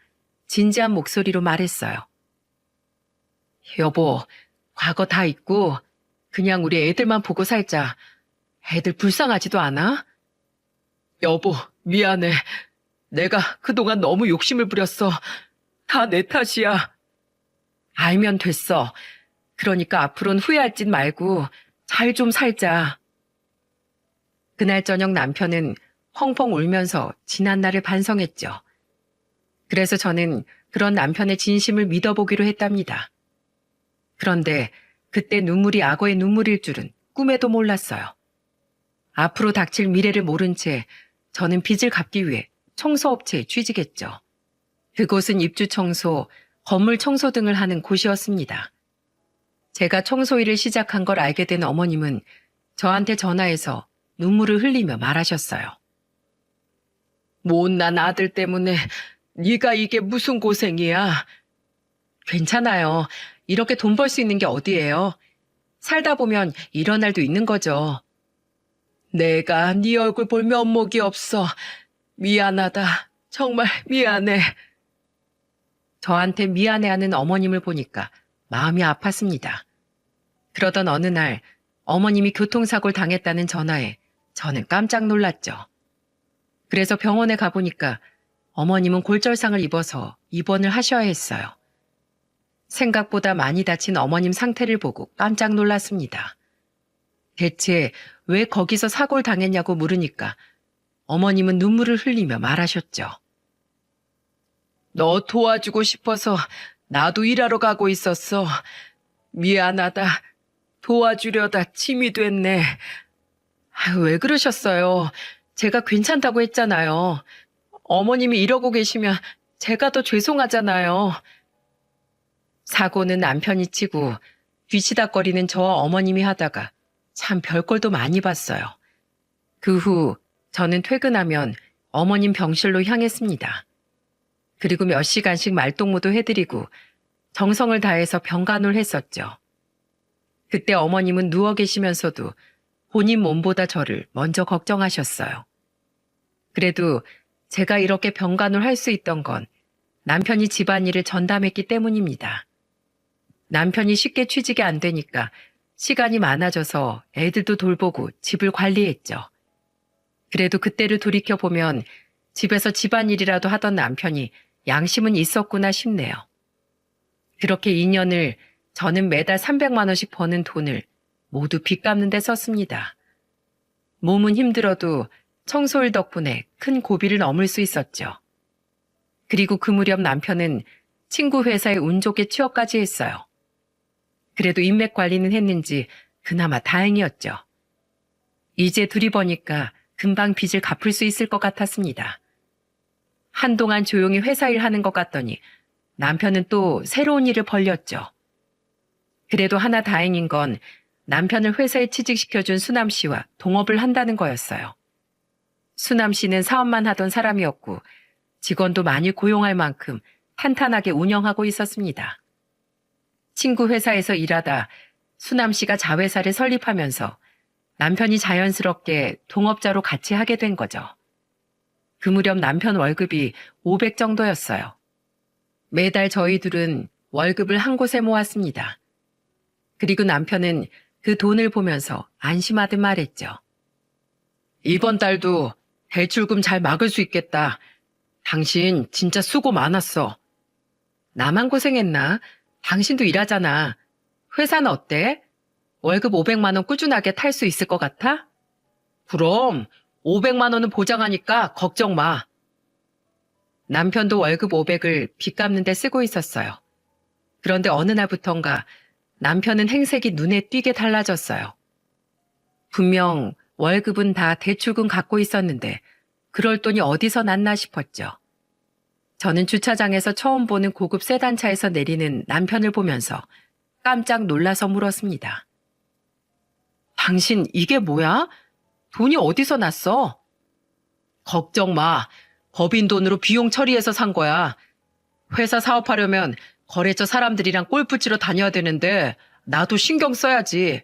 진지한 목소리로 말했어요. 여보, 과거 다 잊고 그냥 우리 애들만 보고 살자. 애들 불쌍하지도 않아? 여보, 미안해. 내가 그동안 너무 욕심을 부렸어. 다 내 탓이야. 알면 됐어. 그러니까 앞으로는 후회할 짓 말고 잘 좀 살자. 그날 저녁 남편은 펑펑 울면서 지난 날을 반성했죠. 그래서 저는 그런 남편의 진심을 믿어보기로 했답니다. 그런데 그때 눈물이 악어의 눈물일 줄은 꿈에도 몰랐어요. 앞으로 닥칠 미래를 모른 채 저는 빚을 갚기 위해 청소업체에 취직했죠. 그곳은 입주 청소, 건물 청소 등을 하는 곳이었습니다. 제가 청소일을 시작한 걸 알게 된 어머님은 저한테 전화해서 눈물을 흘리며 말하셨어요. 못난 아들 때문에 네가 이게 무슨 고생이야. 괜찮아요. 이렇게 돈 벌 수 있는 게 어디예요. 살다 보면 이런 날도 있는 거죠. 내가 네 얼굴 볼 면목이 없어. 미안하다. 정말 미안해. 저한테 미안해하는 어머님을 보니까 마음이 아팠습니다. 그러던 어느 날 어머님이 교통사고를 당했다는 전화에 저는 깜짝 놀랐죠. 그래서 병원에 가보니까 어머님은 골절상을 입어서 입원을 하셔야 했어요. 생각보다 많이 다친 어머님 상태를 보고 깜짝 놀랐습니다. 대체 왜 거기서 사고를 당했냐고 물으니까 어머님은 눈물을 흘리며 말하셨죠. 너 도와주고 싶어서 나도 일하러 가고 있었어. 미안하다. 도와주려다 침이 됐네. 왜 그러셨어요? 제가 괜찮다고 했잖아요. 어머님이 이러고 계시면 제가 더 죄송하잖아요. 사고는 남편이 치고 뒤치다거리는 저와 어머님이 하다가 참 별꼴도 많이 봤어요. 그 후 저는 퇴근하면 어머님 병실로 향했습니다. 그리고 몇 시간씩 말동무도 해드리고 정성을 다해서 병간호를 했었죠. 그때 어머님은 누워 계시면서도 본인 몸보다 저를 먼저 걱정하셨어요. 그래도 제가 이렇게 병간호를 할 수 있던 건 남편이 집안일을 전담했기 때문입니다. 남편이 쉽게 취직이 안 되니까 시간이 많아져서 애들도 돌보고 집을 관리했죠. 그래도 그때를 돌이켜보면 집에서 집안일이라도 하던 남편이 양심은 있었구나 싶네요. 그렇게 2년을 저는 매달 300만 원씩 버는 돈을 모두 빚 갚는 데 썼습니다. 몸은 힘들어도 청소일 덕분에 큰 고비를 넘을 수 있었죠. 그리고 그 무렵 남편은 친구 회사에 운 좋게 취업까지 했어요. 그래도 인맥 관리는 했는지 그나마 다행이었죠. 이제 둘이 버니까 금방 빚을 갚을 수 있을 것 같았습니다. 한동안 조용히 회사 일 하는 것 같더니 남편은 또 새로운 일을 벌렸죠. 그래도 하나 다행인 건 남편을 회사에 취직시켜준 수남 씨와 동업을 한다는 거였어요. 수남 씨는 사업만 하던 사람이었고 직원도 많이 고용할 만큼 탄탄하게 운영하고 있었습니다. 친구 회사에서 일하다 수남 씨가 자회사를 설립하면서 남편이 자연스럽게 동업자로 같이 하게 된 거죠. 그 무렵 남편 월급이 500 정도였어요. 매달 저희 둘은 월급을 한 곳에 모았습니다. 그리고 남편은 그 돈을 보면서 안심하듯 말했죠. 이번 달도 대출금 잘 막을 수 있겠다. 당신 진짜 수고 많았어. 나만 고생했나? 당신도 일하잖아. 회사는 어때? 월급 500만 원 꾸준하게 탈 수 있을 것 같아? 그럼 500만 원은 보장하니까 걱정 마. 남편도 월급 500을 빚 갚는 데 쓰고 있었어요. 그런데 어느 날부턴가 남편은 행색이 눈에 띄게 달라졌어요. 분명 월급은 다 대출금 갖고 있었는데 그럴 돈이 어디서 났나 싶었죠. 저는 주차장에서 처음 보는 고급 세단차에서 내리는 남편을 보면서 깜짝 놀라서 물었습니다. 당신 이게 뭐야? 돈이 어디서 났어? 걱정 마. 법인 돈으로 비용 처리해서 산 거야. 회사 사업하려면 거래처 사람들이랑 골프 치러 다녀야 되는데 나도 신경 써야지.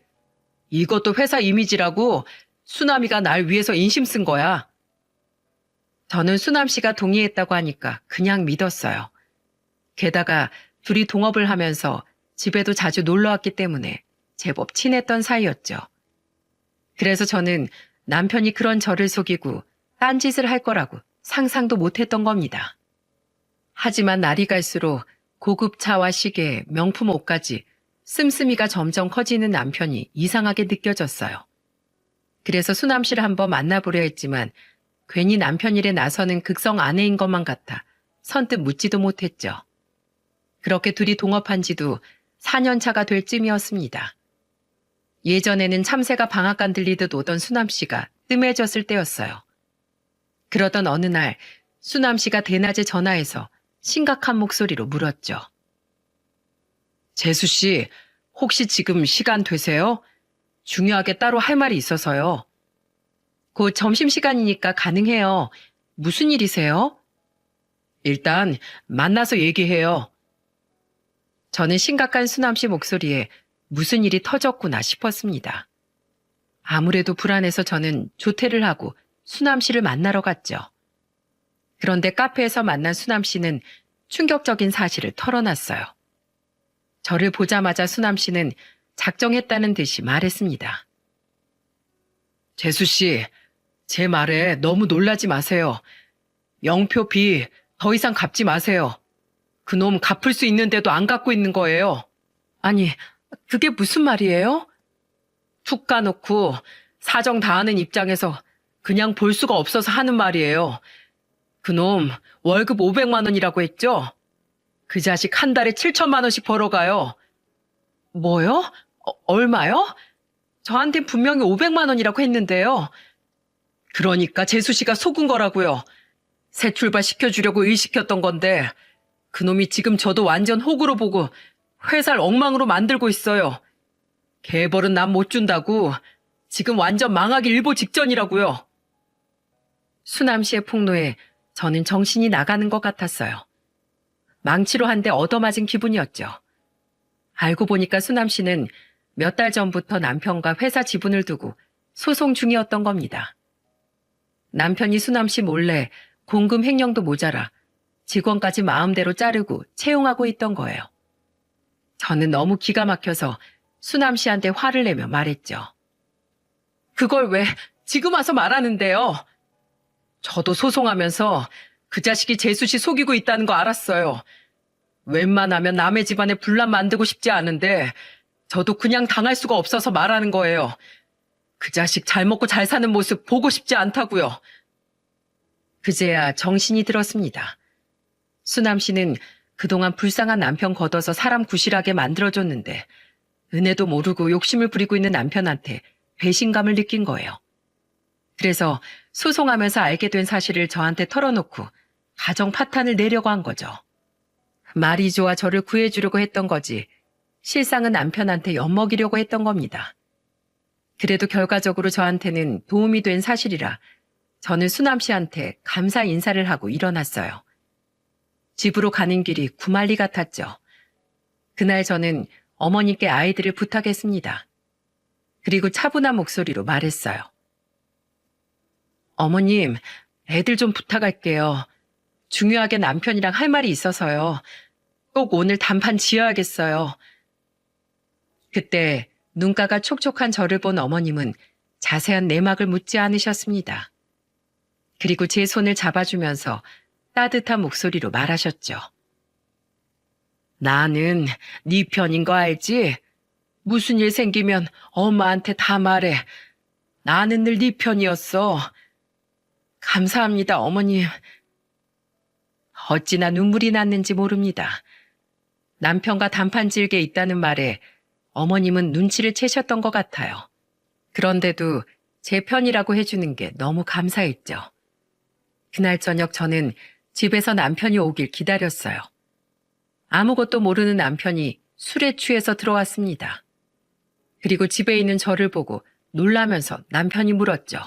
이것도 회사 이미지라고 수남이가 날 위해서 인심 쓴 거야. 저는 수남 씨가 동의했다고 하니까 그냥 믿었어요. 게다가 둘이 동업을 하면서 집에도 자주 놀러 왔기 때문에 제법 친했던 사이였죠. 그래서 저는 남편이 그런 저를 속이고 딴짓을 할 거라고 상상도 못했던 겁니다. 하지만 날이 갈수록 고급 차와 시계, 명품 옷까지 씀씀이가 점점 커지는 남편이 이상하게 느껴졌어요. 그래서 수남 씨를 한번 만나보려 했지만 괜히 남편 일에 나서는 극성 아내인 것만 같아 선뜻 묻지도 못했죠. 그렇게 둘이 동업한 지도 4년 차가 될 쯤이었습니다. 예전에는 참새가 방앗간 들리듯 오던 수남 씨가 뜸해졌을 때였어요. 그러던 어느 날 수남 씨가 대낮에 전화해서 심각한 목소리로 물었죠. 재수 씨, 혹시 지금 시간 되세요? 중요하게 따로 할 말이 있어서요. 곧 점심시간이니까 가능해요. 무슨 일이세요? 일단 만나서 얘기해요. 저는 심각한 수남 씨 목소리에 무슨 일이 터졌구나 싶었습니다. 아무래도 불안해서 저는 조퇴를 하고 수남 씨를 만나러 갔죠. 그런데 카페에서 만난 수남 씨는 충격적인 사실을 털어놨어요. 저를 보자마자 수남 씨는 작정했다는 듯이 말했습니다. 재수 씨, 제 말에 너무 놀라지 마세요. 영표비 더 이상 갚지 마세요. 그놈 갚을 수 있는데도 안 갚고 있는 거예요. 아니, 그게 무슨 말이에요? 툭 까놓고 사정 다하는 입장에서 그냥 볼 수가 없어서 하는 말이에요. 그놈 월급 500만 원이라고 했죠? 그 자식 한 달에 7천만 원씩 벌어가요. 뭐요? 얼마요? 저한텐 분명히 500만 원이라고 했는데요. 그러니까 재수 씨가 속은 거라고요. 새 출발 시켜주려고 일시켰던 건데 그놈이 지금 저도 완전 호구로 보고 회사를 엉망으로 만들고 있어요. 개벌은 남 못 준다고 지금 완전 망하기 일보 직전이라고요. 수남 씨의 폭로에 저는 정신이 나가는 것 같았어요. 망치로 한 대 얻어맞은 기분이었죠. 알고 보니까 수남 씨는 몇 달 전부터 남편과 회사 지분을 두고 소송 중이었던 겁니다. 남편이 수남 씨 몰래 공금 횡령도 모자라 직원까지 마음대로 자르고 채용하고 있던 거예요. 저는 너무 기가 막혀서 수남 씨한테 화를 내며 말했죠. 그걸 왜 지금 와서 말하는데요? 저도 소송하면서 그 자식이 재수 씨 속이고 있다는 거 알았어요. 웬만하면 남의 집안에 분란 만들고 싶지 않은데 저도 그냥 당할 수가 없어서 말하는 거예요. 그 자식 잘 먹고 잘 사는 모습 보고 싶지 않다고요. 그제야 정신이 들었습니다. 수남 씨는 그동안 불쌍한 남편 걷어서 사람 구실하게 만들어줬는데 은혜도 모르고 욕심을 부리고 있는 남편한테 배신감을 느낀 거예요. 그래서 소송하면서 알게 된 사실을 저한테 털어놓고 가정 파탄을 내려고 한 거죠. 말이 좋아 저를 구해주려고 했던 거지 실상은 남편한테 엿먹이려고 했던 겁니다. 그래도 결과적으로 저한테는 도움이 된 사실이라 저는 수남 씨한테 감사 인사를 하고 일어났어요. 집으로 가는 길이 구말리 같았죠. 그날 저는 어머니께 아이들을 부탁했습니다. 그리고 차분한 목소리로 말했어요. 어머님, 애들 좀 부탁할게요. 중요하게 남편이랑 할 말이 있어서요. 꼭 오늘 단판 지어야겠어요. 그때 눈가가 촉촉한 저를 본 어머님은 자세한 내막을 묻지 않으셨습니다. 그리고 제 손을 잡아주면서 따뜻한 목소리로 말하셨죠. 나는 네 편인 거 알지? 무슨 일 생기면 엄마한테 다 말해. 나는 늘 네 편이었어. 감사합니다, 어머님. 어찌나 눈물이 났는지 모릅니다. 남편과 단판질게 있다는 말에 어머님은 눈치를 채셨던 것 같아요. 그런데도 제 편이라고 해주는 게 너무 감사했죠. 그날 저녁 저는 집에서 남편이 오길 기다렸어요. 아무것도 모르는 남편이 술에 취해서 들어왔습니다. 그리고 집에 있는 저를 보고 놀라면서 남편이 물었죠.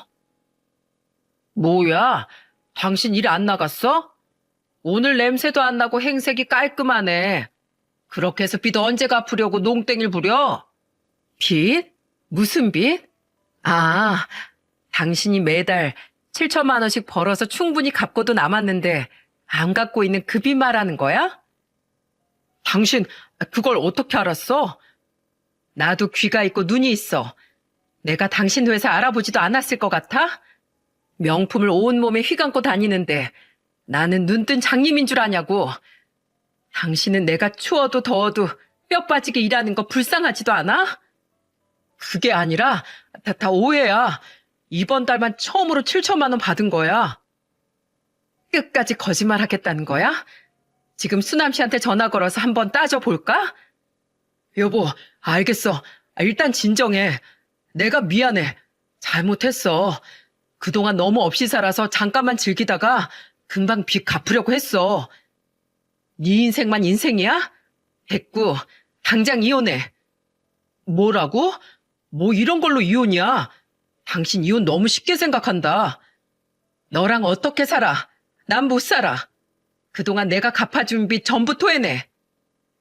뭐야? 당신 일 안 나갔어? 오늘 냄새도 안 나고 행색이 깔끔하네. 그렇게 해서 빚 언제 갚으려고 농땡이를 부려? 빚? 무슨 빚? 아, 당신이 매달 7천만 원씩 벌어서 충분히 갚고도 남았는데 안 갚고 있는 그 빚 말하는 거야? 당신 그걸 어떻게 알았어? 나도 귀가 있고 눈이 있어. 내가 당신 회사 알아보지도 않았을 것 같아? 명품을 온몸에 휘감고 다니는데 나는 눈뜬 장님인 줄 아냐고. 당신은 내가 추워도 더워도 뼈 빠지게 일하는 거 불쌍하지도 않아? 그게 아니라 다 오해야. 이번 달만 처음으로 7천만 원 받은 거야. 끝까지 거짓말 하겠다는 거야? 지금 수남 씨한테 전화 걸어서 한번 따져볼까? 여보, 알겠어. 일단 진정해. 내가 미안해. 잘못했어. 그동안 너무 없이 살아서 잠깐만 즐기다가 금방 빚 갚으려고 했어. 네 인생만 인생이야? 됐고, 당장 이혼해. 뭐라고? 뭐 이런 걸로 이혼이야? 당신 이혼 너무 쉽게 생각한다. 너랑 어떻게 살아? 난 못 살아. 그동안 내가 갚아준 빚 전부 토해내.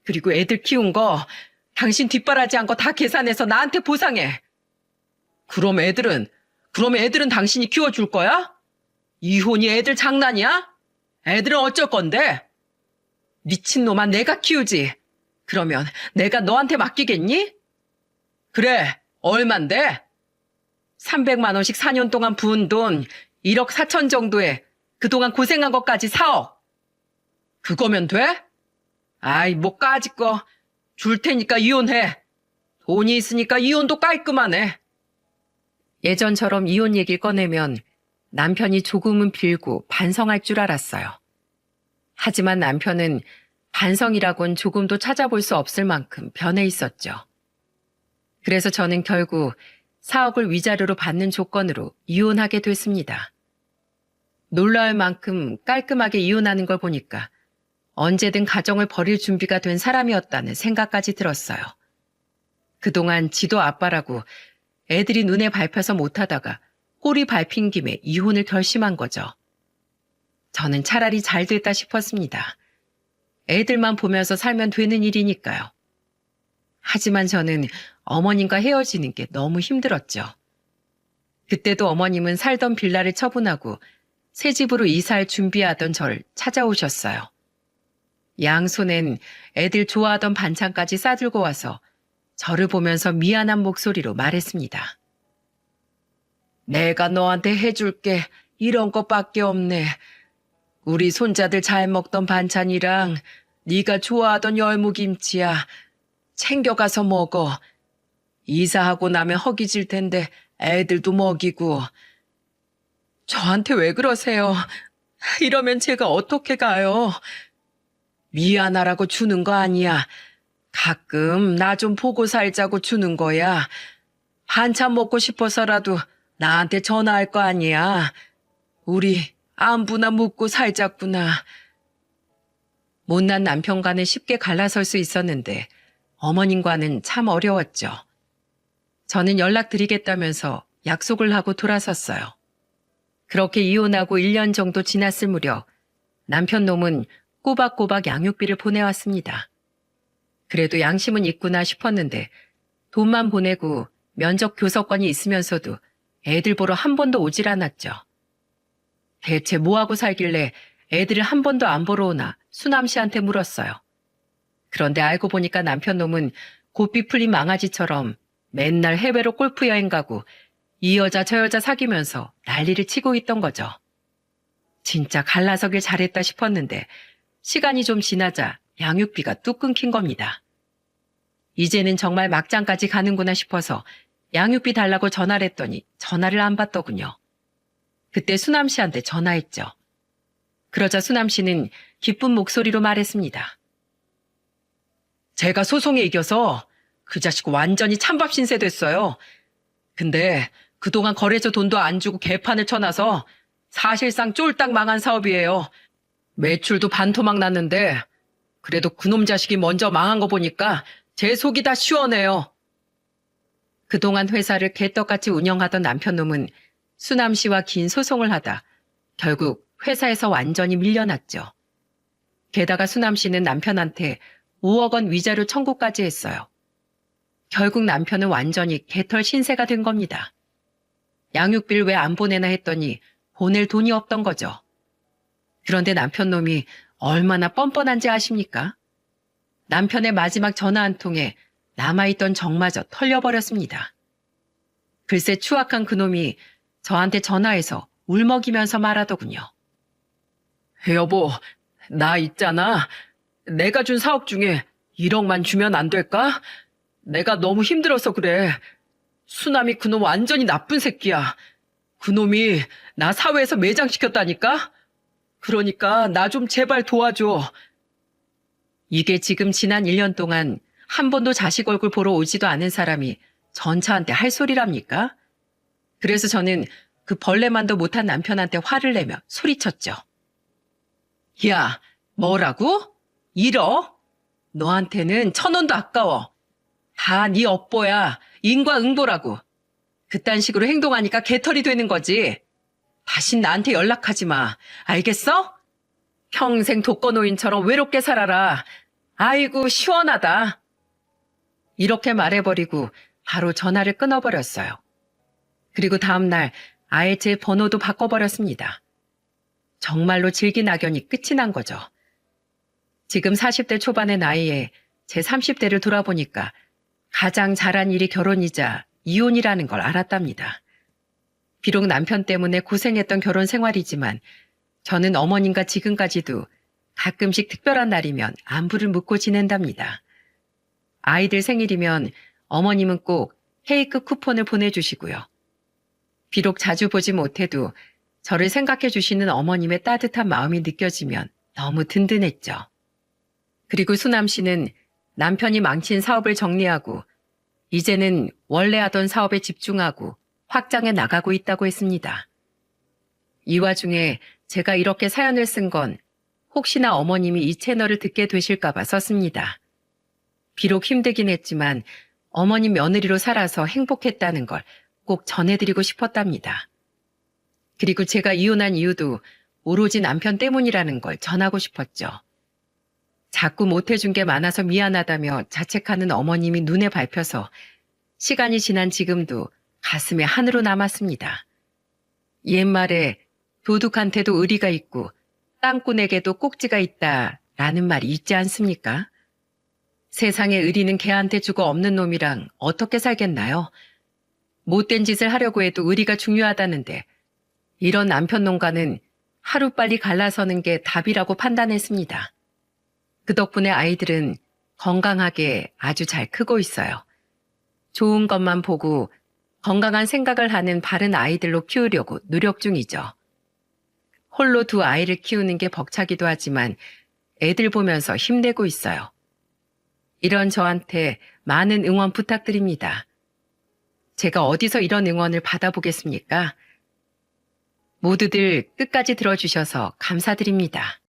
그리고 애들 키운 거 당신 뒷바라지 한 거 다 계산해서 나한테 보상해. 그럼 애들은 당신이 키워줄 거야? 이혼이 애들 장난이야? 애들은 어쩔 건데? 미친놈아 내가 키우지. 그러면 내가 너한테 맡기겠니? 그래, 얼만데? 300만 원씩 4년 동안 부은 돈 1억 4천 정도에 그동안 고생한 것까지 4억. 그거면 돼? 아이, 뭐 까짓 거. 줄 테니까 이혼해. 돈이 있으니까 이혼도 깔끔하네. 예전처럼 이혼 얘기를 꺼내면 남편이 조금은 빌고 반성할 줄 알았어요. 하지만 남편은 반성이라곤 조금도 찾아볼 수 없을 만큼 변해 있었죠. 그래서 저는 결국 4억을 위자료로 받는 조건으로 이혼하게 됐습니다. 놀라울 만큼 깔끔하게 이혼하는 걸 보니까 언제든 가정을 버릴 준비가 된 사람이었다는 생각까지 들었어요. 그동안 지도 아빠라고 애들이 눈에 밟혀서 못하다가 꼬리 밟힌 김에 이혼을 결심한 거죠. 저는 차라리 잘 됐다 싶었습니다. 애들만 보면서 살면 되는 일이니까요. 하지만 저는 어머님과 헤어지는 게 너무 힘들었죠. 그때도 어머님은 살던 빌라를 처분하고 새 집으로 이사할 준비하던 저를 찾아오셨어요. 양손엔 애들 좋아하던 반찬까지 싸들고 와서 저를 보면서 미안한 목소리로 말했습니다. 내가 너한테 해줄 게 이런 것밖에 없네. 우리 손자들 잘 먹던 반찬이랑 네가 좋아하던 열무김치야. 챙겨가서 먹어. 이사하고 나면 허기질 텐데 애들도 먹이고. 저한테 왜 그러세요? 이러면 제가 어떻게 가요? 미안하라고 주는 거 아니야. 가끔 나 좀 보고 살자고 주는 거야. 반찬 먹고 싶어서라도 나한테 전화할 거 아니야. 우리 안부나 묻고 살자꾸나. 못난 남편과는 쉽게 갈라설 수 있었는데 어머님과는 참 어려웠죠. 저는 연락드리겠다면서 약속을 하고 돌아섰어요. 그렇게 이혼하고 1년 정도 지났을 무렵 남편 놈은 꼬박꼬박 양육비를 보내왔습니다. 그래도 양심은 있구나 싶었는데 돈만 보내고 면접 교섭권이 있으면서도 애들 보러 한 번도 오질 않았죠. 대체 뭐하고 살길래 애들을 한 번도 안 보러 오나 수남 씨한테 물었어요. 그런데 알고 보니까 남편 놈은 고삐 풀린 망아지처럼 맨날 해외로 골프 여행 가고 이 여자 저 여자 사귀면서 난리를 치고 있던 거죠. 진짜 갈라서길 잘했다 싶었는데 시간이 좀 지나자 양육비가 뚝 끊긴 겁니다. 이제는 정말 막장까지 가는구나 싶어서 양육비 달라고 전화를 했더니 전화를 안 받더군요. 그때 수남 씨한테 전화했죠. 그러자 수남 씨는 기쁜 목소리로 말했습니다. 제가 소송에 이겨서 그 자식 완전히 찬밥 신세 됐어요. 근데 그동안 거래처 돈도 안 주고 개판을 쳐놔서 사실상 쫄딱 망한 사업이에요. 매출도 반토막 났는데 그래도 그놈 자식이 먼저 망한 거 보니까 제 속이 다 시원해요. 그동안 회사를 개떡같이 운영하던 남편놈은 수남 씨와 긴 소송을 하다 결국 회사에서 완전히 밀려났죠. 게다가 수남 씨는 남편한테 5억 원 위자료 청구까지 했어요. 결국 남편은 완전히 개털 신세가 된 겁니다. 양육비를 왜 안 보내나 했더니 보낼 돈이 없던 거죠. 그런데 남편놈이 얼마나 뻔뻔한지 아십니까? 남편의 마지막 전화 한 통에 남아있던 정마저 털려버렸습니다. 글쎄 추악한 그놈이 저한테 전화해서 울먹이면서 말하더군요. 여보, 나 있잖아. 내가 준 사업 중에 1억만 주면 안 될까? 내가 너무 힘들어서 그래. 수남이 그놈 완전히 나쁜 새끼야. 그놈이 나 사회에서 매장시켰다니까? 그러니까 나 좀 제발 도와줘. 이게 지금 지난 1년 동안 한 번도 자식 얼굴 보러 오지도 않은 사람이 전차한테 할 소리랍니까? 그래서 저는 그 벌레만도 못한 남편한테 화를 내며 소리쳤죠. 야, 뭐라고? 1억? 너한테는 1,000원도 아까워. 다 네 업보야. 인과응보라고. 그딴 식으로 행동하니까 개털이 되는 거지. 다신 나한테 연락하지 마. 알겠어? 평생 독거노인처럼 외롭게 살아라. 아이고 시원하다. 이렇게 말해버리고 바로 전화를 끊어버렸어요. 그리고 다음날 아예 제 번호도 바꿔버렸습니다. 정말로 질기낙연이 끝이 난 거죠. 지금 40대 초반의 나이에 제 30대를 돌아보니까 가장 잘한 일이 결혼이자 이혼이라는 걸 알았답니다. 비록 남편 때문에 고생했던 결혼 생활이지만 저는 어머님과 지금까지도 가끔씩 특별한 날이면 안부를 묻고 지낸답니다. 아이들 생일이면 어머님은 꼭 케이크 쿠폰을 보내주시고요. 비록 자주 보지 못해도 저를 생각해 주시는 어머님의 따뜻한 마음이 느껴지면 너무 든든했죠. 그리고 수남 씨는 남편이 망친 사업을 정리하고 이제는 원래 하던 사업에 집중하고 확장해 나가고 있다고 했습니다. 이 와중에 제가 이렇게 사연을 쓴 건 혹시나 어머님이 이 채널을 듣게 되실까 봐 썼습니다. 비록 힘들긴 했지만 어머님 며느리로 살아서 행복했다는 걸 꼭 전해드리고 싶었답니다. 그리고 제가 이혼한 이유도 오로지 남편 때문이라는 걸 전하고 싶었죠. 자꾸 못해준 게 많아서 미안하다며 자책하는 어머님이 눈에 밟혀서 시간이 지난 지금도 가슴에 한으로 남았습니다. 옛말에 도둑한테도 의리가 있고 땅꾼에게도 꼭지가 있다라는 말이 있지 않습니까? 세상에 의리는 개한테 주고 없는 놈이랑 어떻게 살겠나요? 못된 짓을 하려고 해도 의리가 중요하다는데 이런 남편놈과는 하루빨리 갈라서는 게 답이라고 판단했습니다. 그 덕분에 아이들은 건강하게 아주 잘 크고 있어요. 좋은 것만 보고 건강한 생각을 하는 바른 아이들로 키우려고 노력 중이죠. 홀로 두 아이를 키우는 게 벅차기도 하지만 애들 보면서 힘내고 있어요. 이런 저한테 많은 응원 부탁드립니다. 제가 어디서 이런 응원을 받아보겠습니까? 모두들 끝까지 들어주셔서 감사드립니다.